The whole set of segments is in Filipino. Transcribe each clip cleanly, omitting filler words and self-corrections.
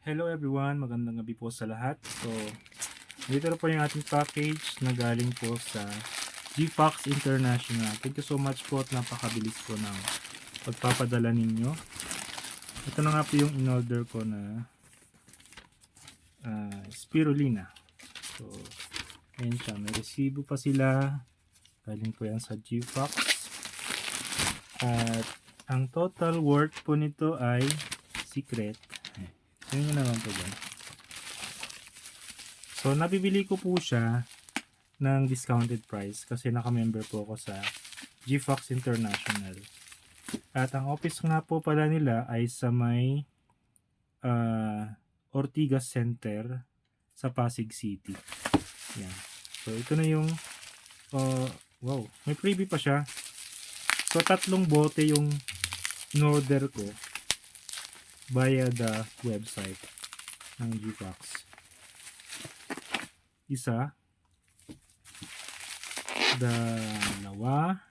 Hello everyone, magandang gabi po sa lahat. So, dito na po yung ating package na galing po sa GFox International. Thank you so much po at napakabilis po ng pagpapadala ninyo. Ito na nga po yung in-order ko na spirulina. So, ayan siya. May resibo pa sila. Galing po yan sa GFox. At ang total worth po nito ay secret. Tingnan nyo naman po dyan. So, nabibili ko po siya ng discounted price kasi naka-member po ako sa GFox International. At ang office nga po pala nila ay sa may Ortigas Center sa Pasig City. Yan. So, ito na yung wow, may freebie pa siya. So, 3 bote yung in-order ko via the website ng GFox. Isa, dalawa,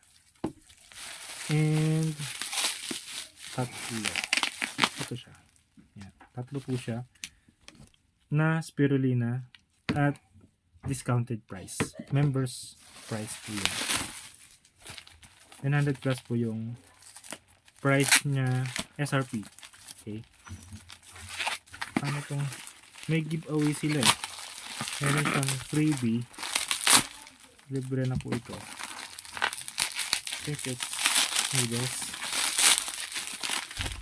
and tatlo. Ito siya. Yan. 3 po siya na spirulina at discounted price. Members price po yun. 900 plus po yung price niya SRP. Okay. Ano tong may giveaway sila eh. Meron siyang freebie. Libre na po ito. I think it's noodles.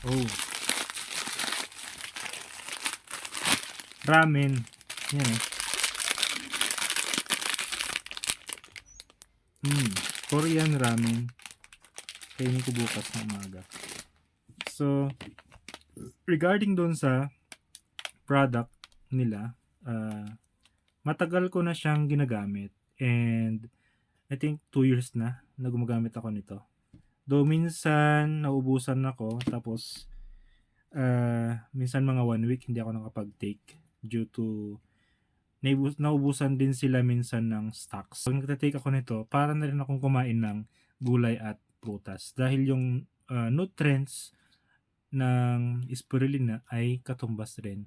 Oh. Ramen. Yan eh. Korean ramen. Kainin ko bukas na umaga. So, regarding doon sa product nila, matagal ko na siyang ginagamit and I think 2 years na gumagamit ako nito. Though minsan nauubusan ako tapos minsan mga 1 week hindi ako nakapag-take due to nauubusan din sila minsan ng stocks. Pag nagtatake ako nito, para na rin akong kumain ng gulay at prutas dahil yung nutrients ng spirulina ay katumbas rin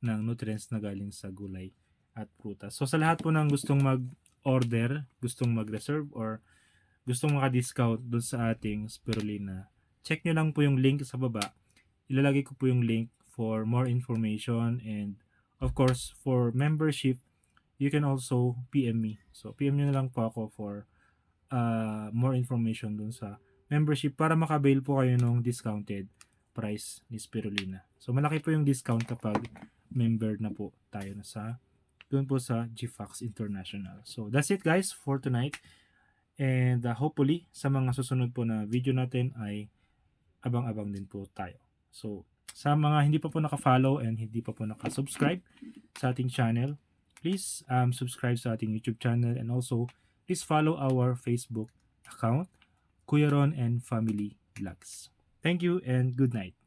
ng nutrients na galing sa gulay at prutas. So sa lahat po ng gustong mag-order, gustong mag-reserve or gustong maka-discount doon sa ating spirulina, check nyo lang po yung link sa baba. Ilalagay ko po yung link for more information and of course for membership, you can also PM me. So PM nyo na lang po ako for more information doon sa membership para maka-avail po kayo ng discounted price ni spirulina. So malaki po yung discount kapag member na po tayo na sa doon po sa GFox International. So that's it guys for tonight. And hopefully sa mga susunod po na video natin ay abang-abang din po tayo. So sa mga hindi pa po naka-follow and hindi pa po naka-subscribe sa ating channel, please subscribe sa ating YouTube channel and also please follow our Facebook account, Kuya Ron and Family Vlogs. Thank you and good night.